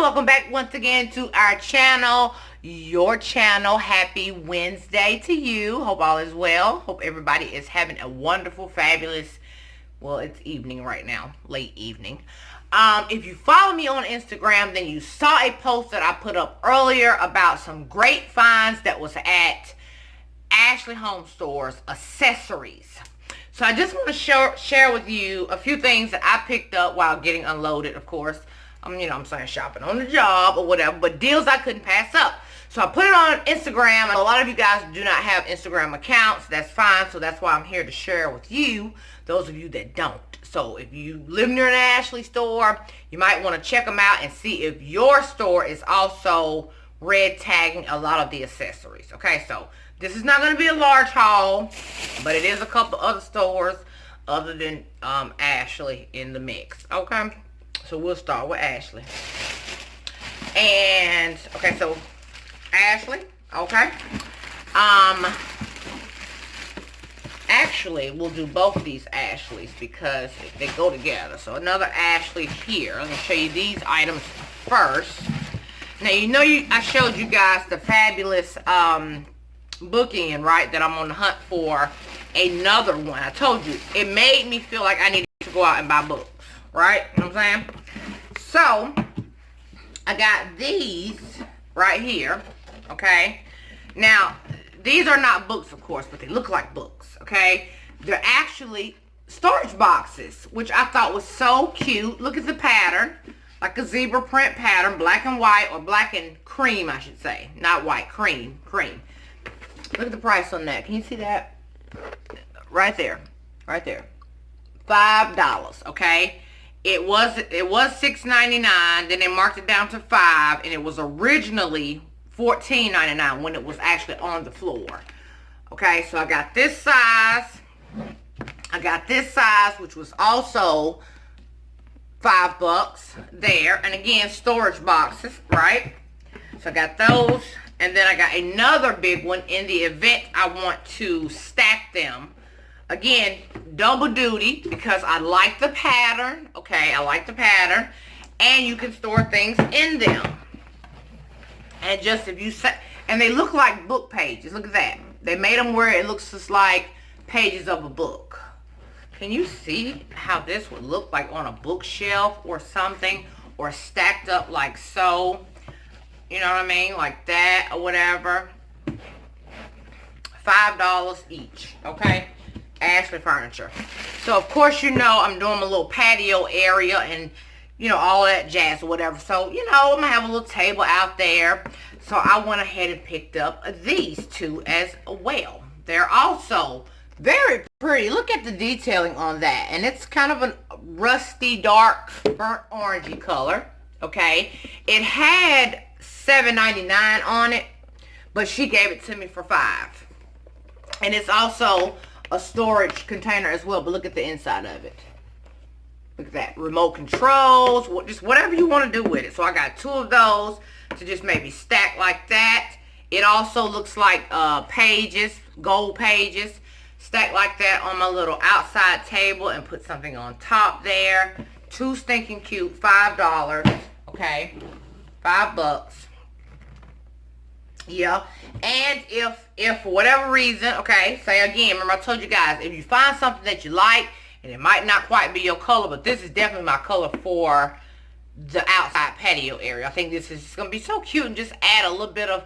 welcome back once again to our channel, your channel. Happy Wednesday to you. Hope all is well. Hope everybody is having a wonderful, fabulous, well, it's evening right now, late evening. If you follow me on Instagram, then you saw a post that I put up earlier about some great finds that was at Ashley Home Store's accessories. So I just want to share with you a few things that I picked up while getting unloaded, of course. I'm saying shopping on the job or whatever, but deals I couldn't pass up. So I put it on Instagram, and a lot of you guys do not have Instagram accounts. That's fine, so that's why I'm here to share with you, those of you that don't. So if you live near an Ashley store, you might want to check them out and see if your store is also red tagging a lot of the accessories. Okay, so this is not going to be a large haul, but it is a couple other stores other than Ashley in the mix. Okay, so we'll start with Ashley. And okay, so Ashley, okay. Actually, we'll do both of these Ashleys because they go together. So another Ashley here. I'm gonna show you these items first. Now I showed you guys the fabulous bookend, right? That I'm on the hunt for another one. I told you it made me feel like I needed to go out and buy books, right? You know what I'm saying? So I got these right here. Okay, now these are not books, of course, but they look like books. Okay, they're actually storage boxes, which I thought was so cute. Look at the pattern, like a zebra print pattern, black and white, or black and cream, I should say, not white, cream. Look at the price on that. Can you see that? Right there. $5. Okay. It was $6.99. Then they marked it down to $5, and it was originally $14.99 when it was actually on the floor. Okay, so I got this size. Which was also $5 there. And again, storage boxes, right? So I got those. And then I got another big one in the event I want to stack them. Again, double duty because I like the pattern. Okay, I like the pattern. And you can store things in them. And just if you set, and they look like book pages. Look at that. They made them where it looks just like pages of a book. Can you see how this would look like on a bookshelf or something, or stacked up like so? You know what I mean? Like that or whatever. $5 each. Okay? Ashley Furniture. So of course, I'm doing a little patio area and all that jazz or whatever. So, I'm gonna have a little table out there. So I went ahead and picked up these two as well. They're also very pretty. Look at the detailing on that. And it's kind of a rusty, dark, burnt orangey color. Okay. It had $7.99 on it, but she gave it to me for $5. And it's also a storage container as well. But look at the inside of it. Look at that. Remote controls. Just whatever you want to do with it. So I got two of those to just maybe stack like that. It also looks like pages, gold pages. Stack like that on my little outside table and put something on top there. Too stinking cute. $5. Okay. $5. Yeah. And if for whatever reason, okay, say again, remember I told you guys, if you find something that you like, and it might not quite be your color, but this is definitely my color for the outside patio area. I think this is going to be so cute and just add a little bit of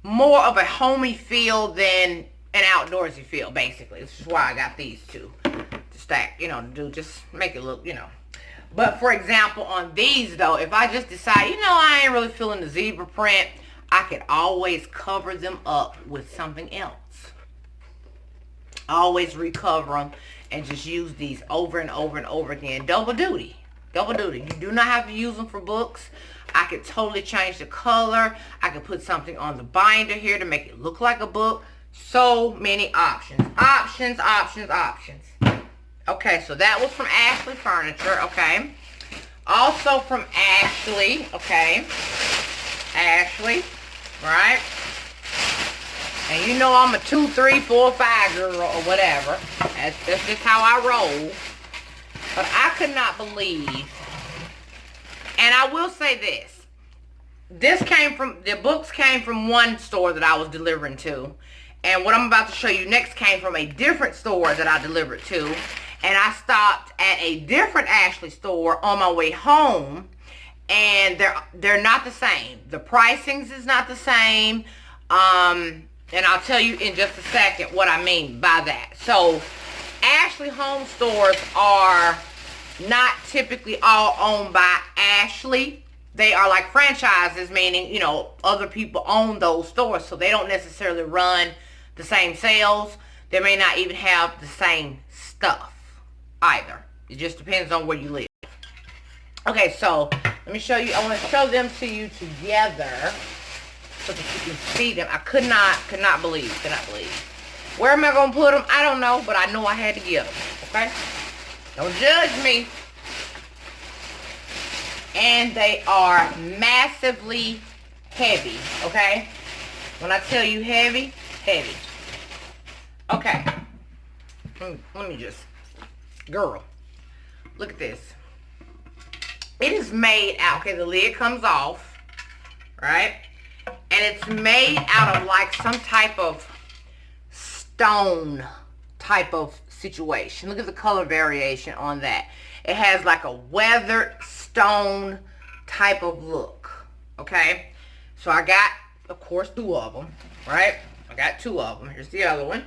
more of a homey feel than an outdoorsy feel, basically. This is why I got these two to stack, to just make it look, But for example, on these though, if I just decide, I ain't really feeling the zebra print, I could always cover them up with something else. Always recover them and just use these over and over and over again. Double duty. You do not have to use them for books. I could totally change the color. I could put something on the binder here to make it look like a book. So many options. Options. Okay, so that was from Ashley Furniture, okay. Also from Ashley, okay. Ashley, right? And I'm a 2, 3, 4, 5 girl or whatever. That's just how I roll. But I could not believe, and I will say this, the books came from one store that I was delivering to. And what I'm about to show you next came from a different store that I delivered to. And I stopped at a different Ashley store on my way home. And they're not the same. The pricings is not the same. And I'll tell you in just a second what I mean by that. So, Ashley home stores are not typically all owned by Ashley. They are like franchises, meaning, you know, other people own those stores. So they don't necessarily run the same sales. They may not even have the same stuff either. It just depends on where you live. Okay, so let me show you. I want to show them to you together so that you can see them. I could not believe. Where am I going to put them? I don't know, but I know I had to get them. Okay? Don't judge me. And they are massively heavy. Okay? When I tell you heavy, heavy. Okay. Let me just... Girl. Look at this. It is made out... Okay, the lid comes off. Right? And it's made out of like some type of stone type of situation. Look at the color variation on that. It has like a weathered stone type of look. Okay? So I got, of course, 2 of them. Right? I got 2 of them. Here's the other one.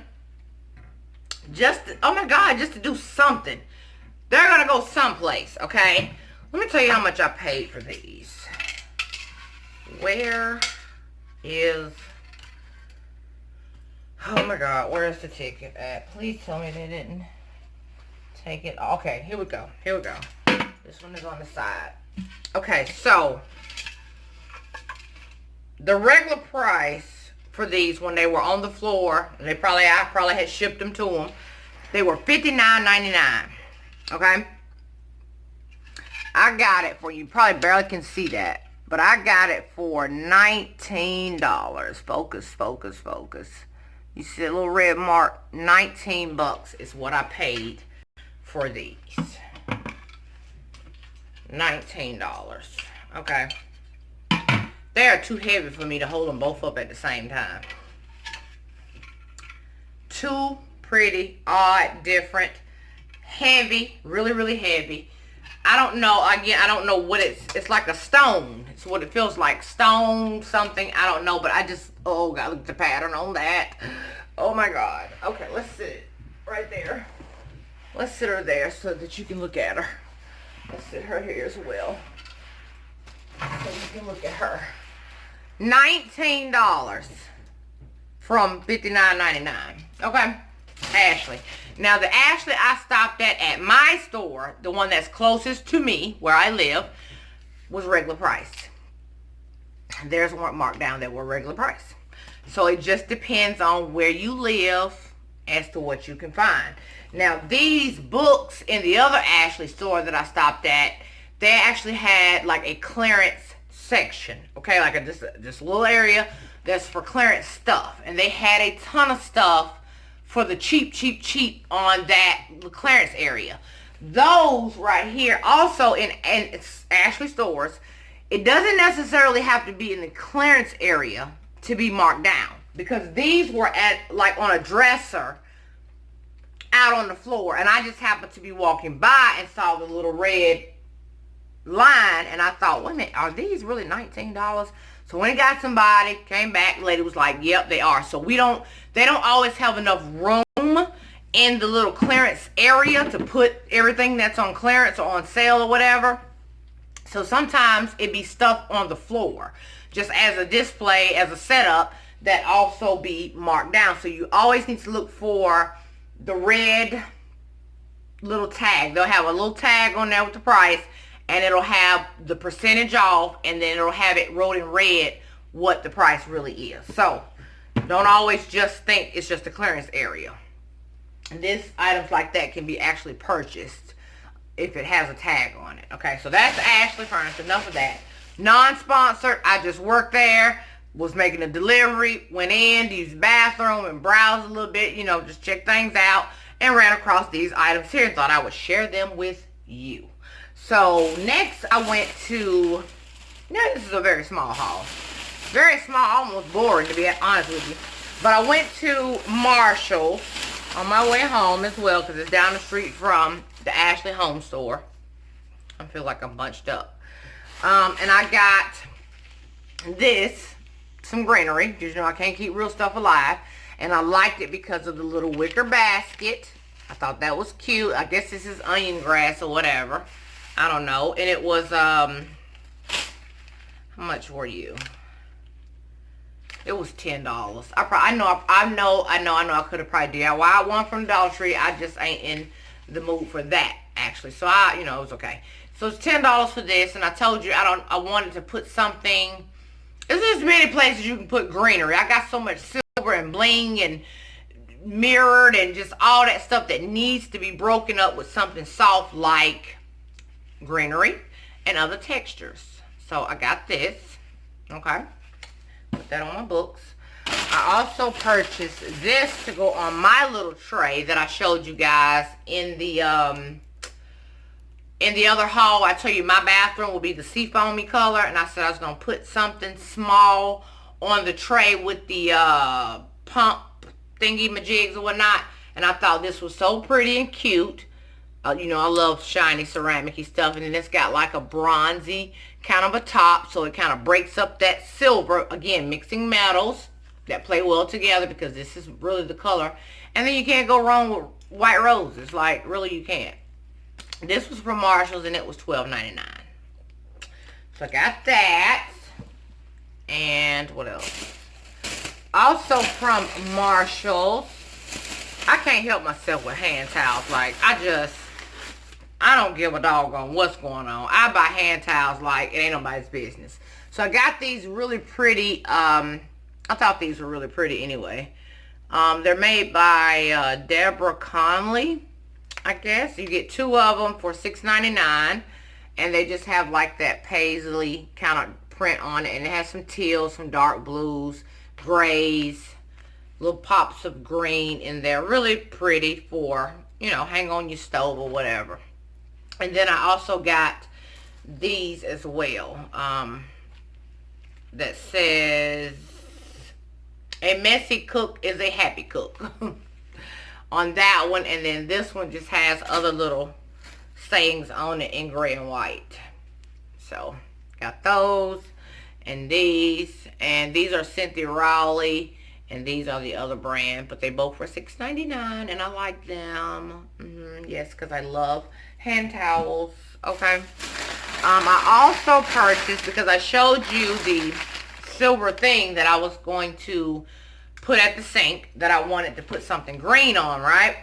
Oh my God, just to do something. They're going to go someplace. Okay? Let me tell you how much I paid for these. Where is... Oh my God, where is the ticket at? Please tell me they didn't take it. Okay, here we go. This one is on the side. Okay, so the regular price for these when they were on the floor, I probably had shipped them to them. They were $59.99. Okay? I got it for you. Probably barely can see that. But I got it for $19. Focus. You see a little red mark? 19 bucks is what I paid for these. $19. Okay. They are too heavy for me to hold them both up at the same time. Too pretty, odd, different, heavy, really heavy. I don't know, again, I don't know what it's like a stone. It's what it feels like. Stone, something, I don't know, but I just, oh God, look at the pattern on that. Oh my God. Okay, let's sit it right there. Let's sit her there so that you can look at her. Let's sit her here as well, so you can look at her. $19 from $59.99. Okay, Ashley. Now, the Ashley I stopped at my store, the one that's closest to me, where I live, was regular price. Theirs weren't marked down, they were regular price. So, it just depends on where you live as to what you can find. Now, these books in the other Ashley store that I stopped at, they actually had like a clearance section. Okay, like this little area that's for clearance stuff. And they had a ton of stuff for the cheap on that clearance area. Those right here, also in Ashley stores, it doesn't necessarily have to be in the clearance area to be marked down, because these were at like on a dresser out on the floor, and I just happened to be walking by and saw the little red line, and I thought, wait a minute, are these really $19? So when it got somebody, came back, the lady was like, yep, they are. So they don't always have enough room in the little clearance area to put everything that's on clearance or on sale or whatever. So sometimes it be stuff on the floor, just as a display, as a setup, that also be marked down. So you always need to look for the red little tag. They'll have a little tag on there with the price, and it'll have the percentage off, and then it'll have it wrote in red what the price really is. So don't always just think it's just a clearance area. And this items like that can be actually purchased if it has a tag on it. Okay, so that's Ashley Furniture. Enough of that. Non-sponsored. I just worked there, was making a delivery, went in, used the bathroom, and browsed a little bit, you know, just check things out, and ran across these items here and thought I would share them with you. So next I went to Yeah, this is a very small haul. Very small, almost boring to be honest with you. But I went to Marshall's on my way home as well because it's down the street from the Ashley Home Store. I feel like I'm bunched up. And I got this, some greenery, because you know I can't keep real stuff alive. And I liked it because of the little wicker basket. I thought that was cute. I guess this is onion grass or whatever. I don't know. And it was, how much were you? It was $10. I know I could have probably DIY one from the Dollar Tree. I just ain't in the mood for that, actually. So it was okay. So it's $10 for this, and I told you I wanted to put something. There's just many places you can put greenery. I got so much silver and bling and mirrored and just all that stuff that needs to be broken up with something soft like greenery and other textures. So I got this. Okay. Put that on my books. I also purchased this to go on my little tray that I showed you guys in the other haul. I told you my bathroom will be the seafoamy color, and I said I was going to put something small on the tray with the pump thingy majigs or whatnot, and I thought this was so pretty and cute. I love shiny ceramic-y stuff, and then it's got like a bronzy kind of a top, so it kind of breaks up that silver. Again, mixing metals that play well together because this is really the color. And then you can't go wrong with white roses. Like, really, you can't. This was from Marshall's, and it was $12.99. So I got that. And what else? Also from Marshall's, I can't help myself with hand towels. Like, I don't give a doggone what's going on. I buy hand towels like it ain't nobody's business. So I got these really pretty, I thought these were really pretty anyway. They're made by Deborah Conley, I guess. You get 2 of them for $6.99. And they just have like that paisley kind of print on it. And it has some teals, some dark blues, grays, little pops of green in there. Really pretty for, hang on your stove or whatever. And then I also got these as well. That says, a messy cook is a happy cook. On that one. And then this one just has other little sayings on it in gray and white. So, got those. And these. And these are Cynthia Rowley. And these are the other brand. But they both were $6.99. And I like them. Yes, because I love hand towels. Okay. I also purchased, because I showed you the silver thing that I was going to put at the sink, that I wanted to put something green on, right?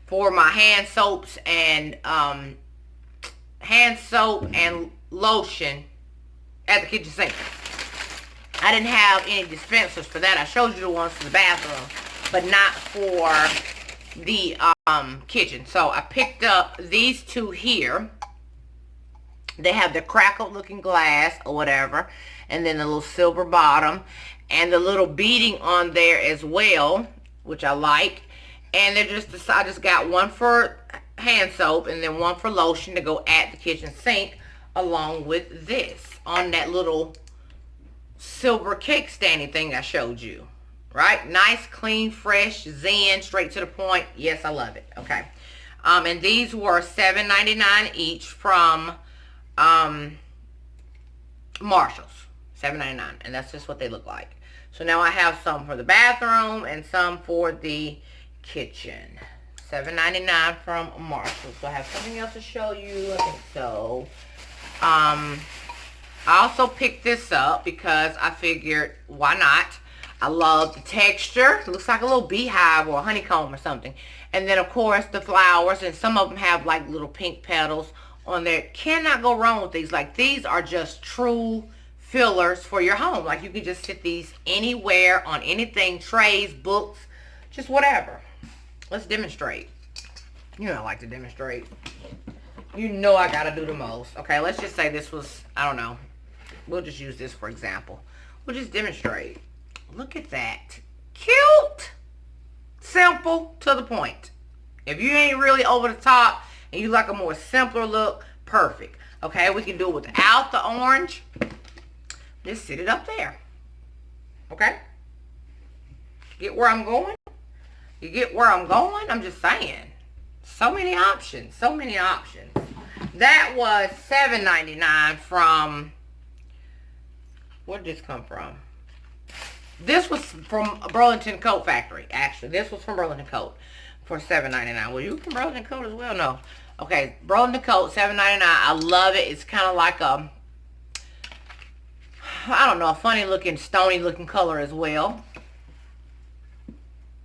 For my hand soaps and lotion at the kitchen sink. I didn't have any dispensers for that. I showed you the ones for the bathroom, but not for the kitchen. So I picked up these 2 here. They have the crackled looking glass or whatever, and then the little silver bottom, and the little beading on there as well, which I like. And they're I just got one for hand soap and then one for lotion to go at the kitchen sink, along with this on that little silver cake standing thing I showed you. Right? Nice, clean, fresh, zen, straight to the point. Yes, I love it. Okay. And these were $7.99 each from Marshall's. $7.99. And that's just what they look like. So now I have some for the bathroom and some for the kitchen. $7.99 from Marshall's. So I have something else to show you. I think so. I also picked this up because I figured, why not? I love the texture. It looks like a little beehive or a honeycomb or something. And then, of course, the flowers. And some of them have, like, little pink petals on there. Cannot go wrong with these. Like, these are just true fillers for your home. Like, you can just sit these anywhere, on anything, trays, books, just whatever. Let's demonstrate. I like to demonstrate. I got to do the most. Okay, let's just say this was, I don't know. We'll just use this for example. We'll just demonstrate. Look at that. Cute. Simple, to the point. If you ain't really over the top and you like a more simpler look, perfect. Okay, we can do it without the orange. Just sit it up there. Okay? Get where I'm going? You get where I'm going? I'm just saying. So many options. So many options. That was $7.99 from... Where did this come from? This was from Burlington Coat Factory, actually. This was from Burlington Coat for $7.99. Well, you from Burlington Coat as well? No. Okay, Burlington Coat, $7.99. I love it. It's kind of like a, I don't know, a funny looking, stony looking color as well.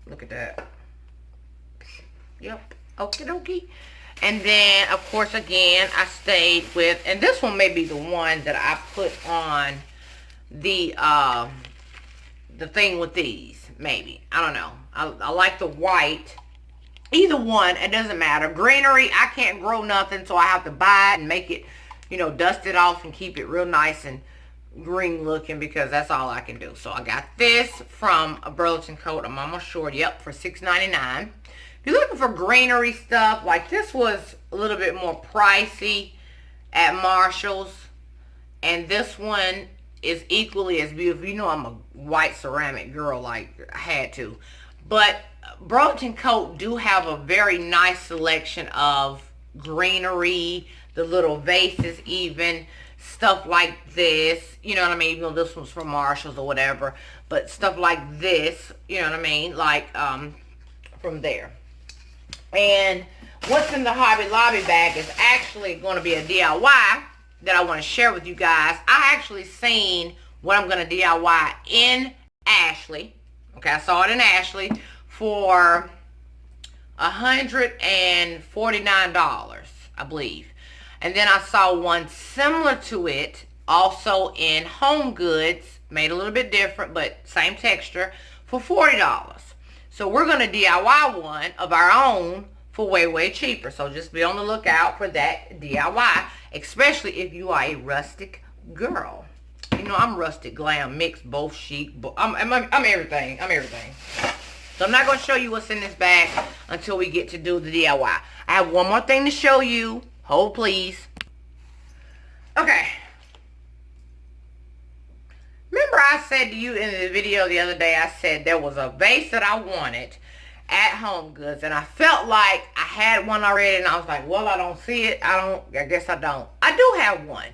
Look at that. Yep. Okie dokie. And then, of course, again, I stayed with, and this one may be the one that I put on the thing with these, maybe. I don't know. I like the white. Either one, it doesn't matter. Greenery, I can't grow nothing, so I have to buy it and make it, you know, dust it off and keep it real nice and green looking, because that's all I can do. So I got this from a Burlington Coat. I'm almost sure. Yep, for $6.99. If you're looking for greenery stuff, like this was a little bit more pricey at Marshall's, and this one is equally as beautiful. You know I'm a white ceramic girl, like I had to. But Burlington Coat do have a very nice selection of greenery, the little vases even, stuff like this, you know what I mean? Even though this one's from Marshall's or whatever, but stuff like this, you know what I mean? Like from there. And what's in the Hobby Lobby bag is actually going to be a DIY that I want to share with you guys. I actually seen what I'm going to DIY in Ashley. Okay, I saw it in Ashley for $149, I believe. And then I saw one similar to it also in Home Goods, made a little bit different, but same texture, for $40. So we're going to DIY one of our own for way, way cheaper. So just be on the lookout for that DIY, especially if you are a rustic girl. You know, I'm rustic, glam, mixed, both chic. I'm everything. I'm everything. So I'm not going to show you what's in this bag until we get to do the DIY. I have one more thing to show you. Hold, please. Okay. Remember I said to you in the video the other day, I said there was a vase that I wanted at Home Goods, and I felt like I had one already, and I was like, well, I don't see it. I guess I don't. I do have one.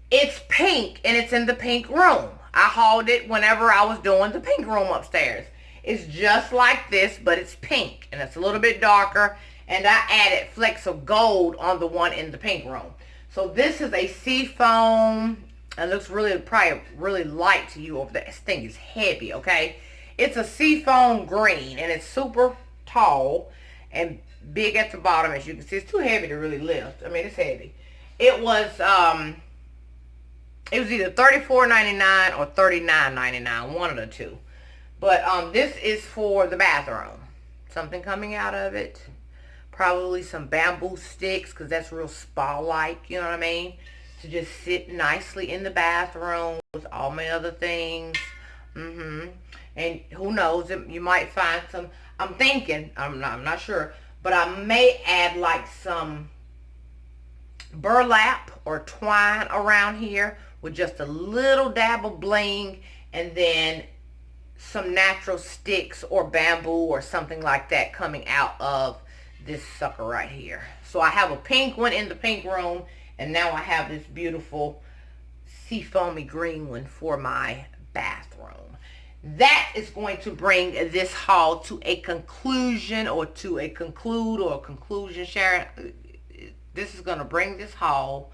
It's pink, and it's in the pink room. I hauled it whenever I was doing the pink room upstairs. It's just like this, but it's pink, and it's a little bit darker, and I added flecks of gold on the one in the pink room. So this is a seafoam. It looks probably really light to you over there. This thing is heavy, okay? It's a seafoam green, and it's super tall and big at the bottom, as you can see. It's too heavy to really lift. I mean, it's heavy. It was either $34.99 or $39.99, one of the two. But this is for the bathroom. Something coming out of it. Probably some bamboo sticks, because that's real spa-like, you know what I mean? To just sit nicely in the bathroom with all my other things. And who knows, you might find some, I'm thinking, I'm not sure, but I may add like some burlap or twine around here with just a little dab of bling, and then some natural sticks or bamboo or something like that coming out of this sucker right here. So I have a pink one in the pink room, and now I have this beautiful seafoamy green one for my bathroom. That is going to bring this haul to a conclusion, or to a conclusion, Sharon. This is going to bring this haul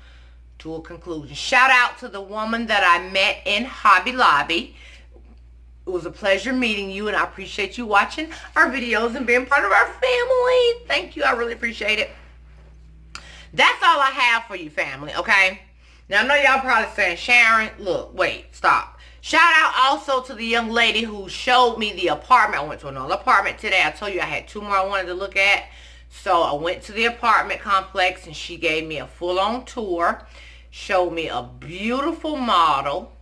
to a conclusion. Shout out to the woman that I met in Hobby Lobby. It was a pleasure meeting you, and I appreciate you watching our videos and being part of our family. Thank you. I really appreciate it. That's all I have for you, family, okay? Now, I know y'all probably saying, Sharon, look, wait, stop. Shout out also to the young lady who showed me the apartment. I went to another apartment today. I told you I had two more I wanted to look at. So I went to the apartment complex, and she gave me a full-on tour. Showed me a beautiful model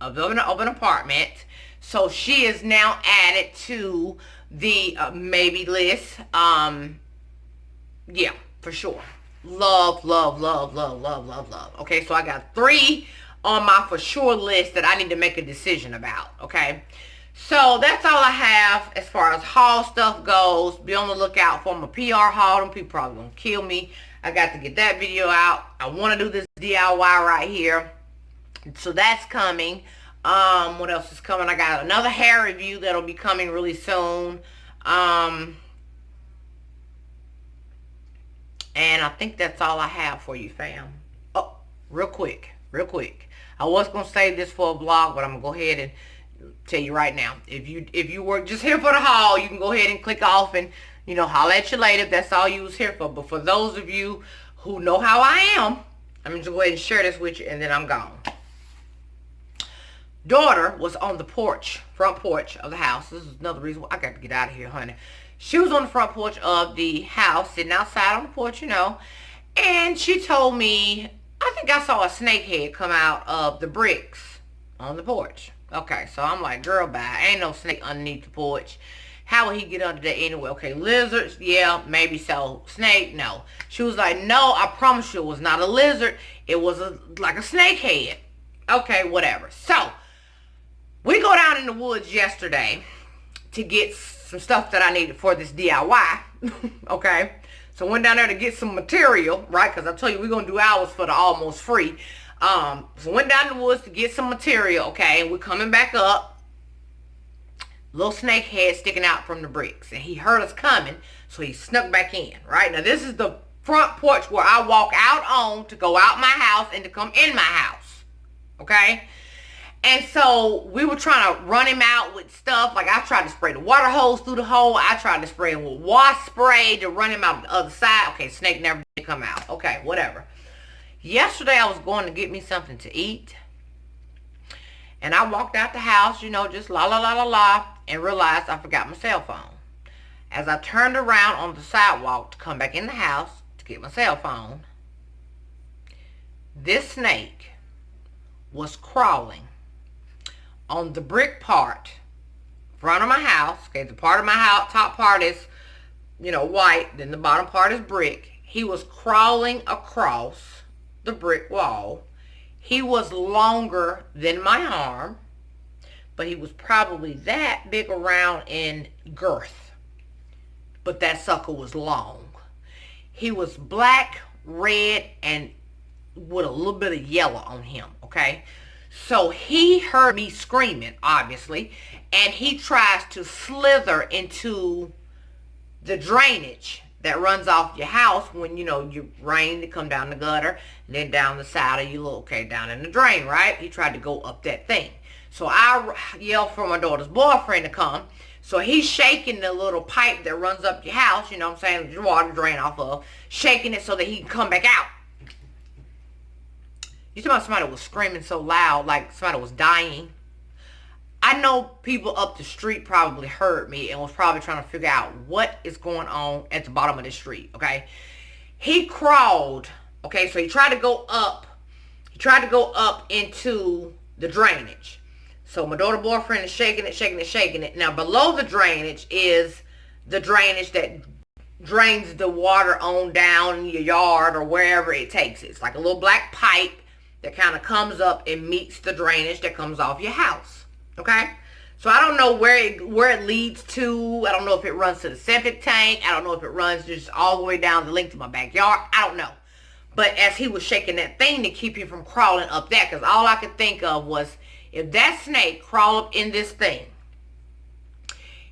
of an apartment. So she is now added to the maybe list. Yeah, for sure. Love, love, love, love, love, love, love. Okay, so I got 3 on my for sure list that I need to make a decision about, okay? So that's all I have as far as haul stuff goes. Be on the lookout for my PR haul. Them people probably gonna kill me. I got to get that video out. I want to do this DIY right here. So that's coming. What else is coming? I got another hair review that'll be coming really soon. And I think that's all I have for you, fam. Oh, real quick. I was gonna save this for a vlog, but I'm gonna go ahead and tell you right now. If you were just here for the haul, you can go ahead and click off and, you know, holler at you later if that's all you was here for. But for those of you who know how I am, I'm just gonna go ahead and share this with you, and then I'm gone. Daughter was on the porch, front porch of the house. This is another reason why I got to get out of here, honey. She was on the front porch of the house, sitting outside on the porch, you know, and she told me, I think I saw a snake head come out of the bricks on the porch. Okay, so I'm like, girl, bye. Ain't no snake underneath the porch. How would he get under there anyway? Okay, lizards, yeah, maybe so. Snake, no. She was like, no, I promise you it was not a lizard. It was like a snake head. Okay, whatever. So, we go down in the woods yesterday to get some stuff that I needed for this DIY. Okay, so went down there to get some material, right? Because I told you we're going to do ours for the almost free. So went down in the woods to get some material, okay, and we're coming back up. Little snake head sticking out from the bricks, and he heard us coming, so he snuck back in, right? Now this is the front porch where I walk out on to go out my house and to come in my house, okay? And so we were trying to run him out with stuff. Like I tried to spray the water hose through the hole. I tried to spray him with wasp spray to run him out the other side. Okay, snake never did come out. Okay, whatever. Yesterday I was going to get me something to eat. And I walked out the house, you know, just la la la la la, and realized I forgot my cell phone. As I turned around on the sidewalk to come back in the house to get my cell phone, this snake was crawling on the brick part, front of my house. Okay, the part of my house, top part is, you know, white, then the bottom part is brick. He was crawling across the brick wall. He was longer than my arm, but he was probably that big around in girth. But that sucker was long. He was black, red, and with a little bit of yellow on him, okay? So he heard me screaming, obviously, and he tries to slither into the drainage that runs off your house when, you know, you rain to come down the gutter, and then down the side of your little, okay, down in the drain, right? He tried to go up that thing. So I yelled for my daughter's boyfriend to come. So he's shaking the little pipe that runs up your house, you know what I'm saying, the water drain off of, shaking it so that he can come back out. You talking about somebody was screaming so loud, like somebody was dying. I know people up the street probably heard me and was probably trying to figure out what is going on at the bottom of the street, okay? He crawled, okay, so he tried to go up. He tried to go up into the drainage. So my daughter's boyfriend is shaking it. Now below the drainage is the drainage that drains the water on down your yard or wherever it takes it. It's like a little black pipe that kind of comes up and meets the drainage that comes off your house. Okay? So I don't know where it leads to. I don't know if it runs to the septic tank. I don't know if it runs just all the way down the length of my backyard. I don't know. But as he was shaking that thing to keep him from crawling up that, because all I could think of was, if that snake crawl up in this thing,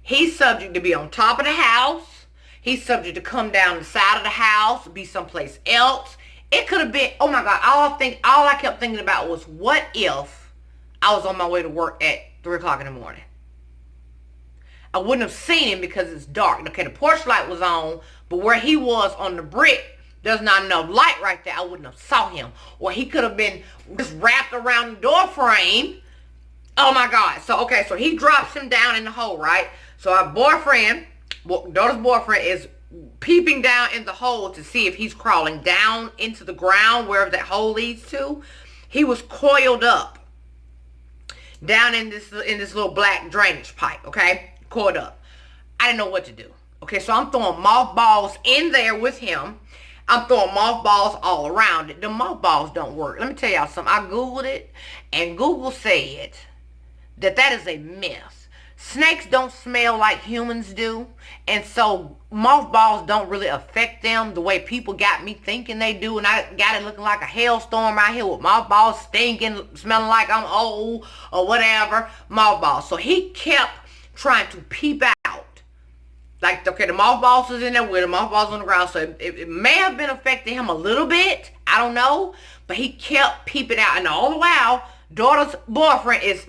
he's subject to be on top of the house. He's subject to come down the side of the house, be someplace else. It could have been, oh my God, all I kept thinking about was, what if I was on my way to work at 3 o'clock in the morning? I wouldn't have seen him because it's dark. Okay, the porch light was on, but where he was on the brick, there's not enough light right there. I wouldn't have saw him. Or he could have been just wrapped around the door frame. Oh my God. So, okay, so he drops him down in the hole, right? So our daughter's boyfriend is peeping down in the hole to see if he's crawling down into the ground, wherever that hole leads to. He was coiled up down in this little black drainage pipe, okay? Coiled up. I didn't know what to do. Okay, so I'm throwing mothballs in there with him. I'm throwing mothballs all around it. The mothballs don't work. Let me tell y'all something. I Googled it, and Google said that is a myth. Snakes don't smell like humans do, and so mothballs don't really affect them the way people got me thinking they do, and I got it looking like a hailstorm out here with mothballs stinking, smelling like I'm old or whatever. Mothballs. So he kept trying to peep out. Like, okay, the mothballs was in there with the mothballs on the ground, so it may have been affecting him a little bit. I don't know, but he kept peeping out, and all the while, daughter's boyfriend is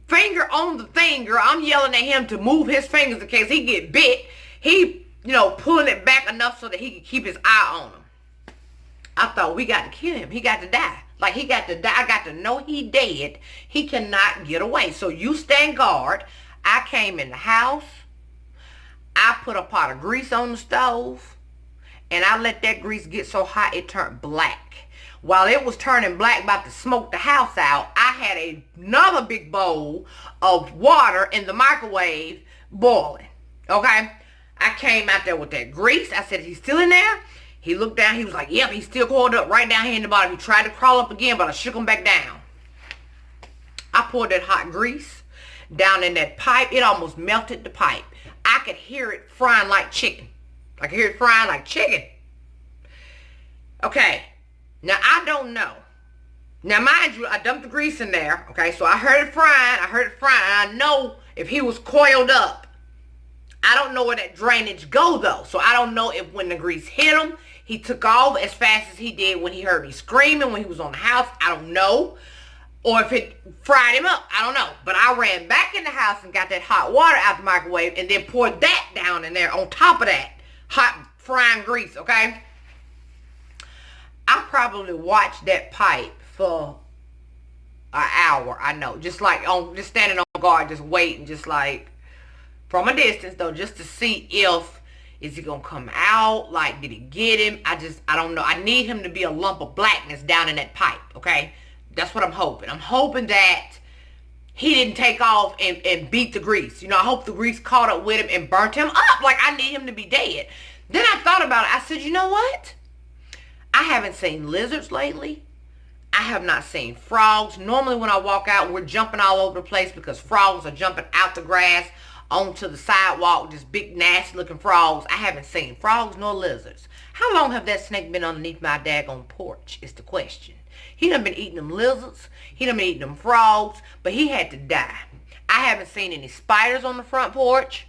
finger on the finger. I'm yelling at him to move his fingers in case he get bit. He, pulling it back enough so that he can keep his eye on him. I thought, we got to kill him. He got to die. Like, he got to die. I got to know he dead. He cannot get away. So you stand guard. I came in the house. I put a pot of grease on the stove. And I let that grease get so hot it turned black. While it was turning black, about to smoke the house out, I had another big bowl of water in the microwave boiling. Okay? I came out there with that grease. I said, he's still in there? He looked down. He was like, yep, he's still coiled up right down here in the bottom. He tried to crawl up again, but I shook him back down. I poured that hot grease down in that pipe. It almost melted the pipe. I could hear it frying like chicken. I could hear it frying like chicken. Okay. Now, I don't know. Now, mind you, I dumped the grease in there. Okay, so I heard it frying. And I know if he was coiled up. I don't know where that drainage go, though. So I don't know if when the grease hit him, he took off as fast as he did when he heard me screaming when he was on the house. I don't know. Or if it fried him up. I don't know. But I ran back in the house and got that hot water out the microwave and then poured that down in there on top of that hot frying grease, okay? I probably watched that pipe for an hour, I know. Just standing on guard, just waiting, just like from a distance though, just to see if is he gonna come out, like did he get him? I don't know. I need him to be a lump of blackness down in that pipe, okay? That's what I'm hoping. I'm hoping that he didn't take off and beat the grease. I hope the grease caught up with him and burnt him up. Like, I need him to be dead. Then I thought about it. I said, you know what? I haven't seen lizards lately. I have not seen frogs. Normally when I walk out, we're jumping all over the place because frogs are jumping out the grass onto the sidewalk. Just big, nasty looking frogs. I haven't seen frogs nor lizards. How long have that snake been underneath my daggone porch is the question. He done been eating them lizards. He done been eating them frogs. But he had to die. I haven't seen any spiders on the front porch.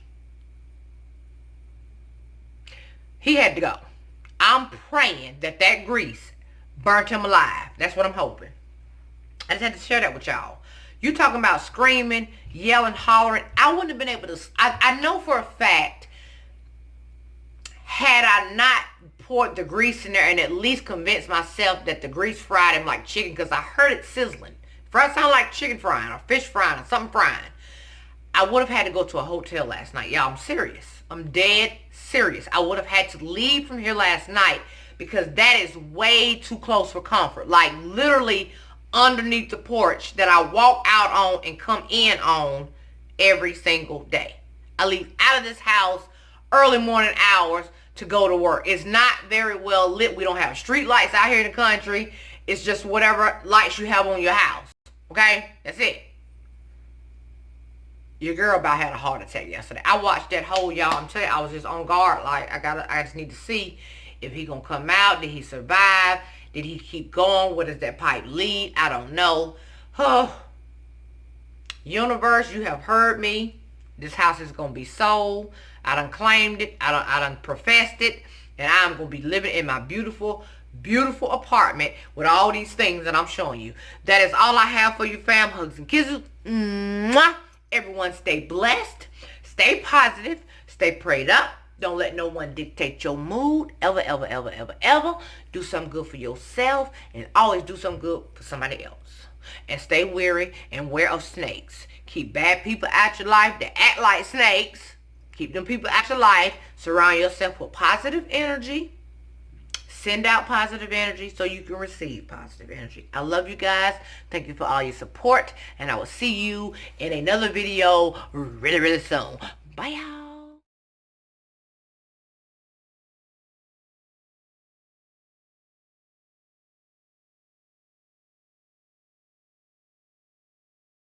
He had to go. I'm praying that grease burnt him alive. That's what I'm hoping. I just had to share that with y'all. You talking about screaming, yelling, hollering. I wouldn't have been able to. I know for a fact, had I not poured the grease in there and at least convinced myself that the grease fried him like chicken, because I heard it sizzling. First sounded like chicken frying or fish frying or something frying. I would have had to go to a hotel last night. Y'all, I'm serious. I'm dead serious. I would have had to leave from here last night because that is way too close for comfort. Like literally underneath the porch that I walk out on and come in on every single day. I leave out of this house early morning hours to go to work. It's not very well lit. We don't have street lights out here in the country. It's just whatever lights you have on your house. Okay? That's it. Your girl about had a heart attack yesterday. I watched that whole, y'all. I'm telling you, I was just on guard. Like, I just need to see if he gonna come out. Did he survive? Did he keep going? Where does that pipe lead? I don't know. Oh, universe, you have heard me. This house is gonna be sold. I done claimed it. I done professed it. And I'm gonna be living in my beautiful, beautiful apartment with all these things that I'm showing you. That is all I have for you, fam. Hugs and kisses. Mwah. Everyone stay blessed, stay positive, stay prayed up. Don't let no one dictate your mood. Ever, ever, ever, ever, ever. Do something good for yourself and always do something good for somebody else. And stay wary and aware of snakes. Keep bad people out your life that act like snakes. Keep them people out your life. Surround yourself with positive energy. Send out positive energy so you can receive positive energy. I love you guys. Thank you for all your support. And I will see you in another video really, really soon. Bye, y'all.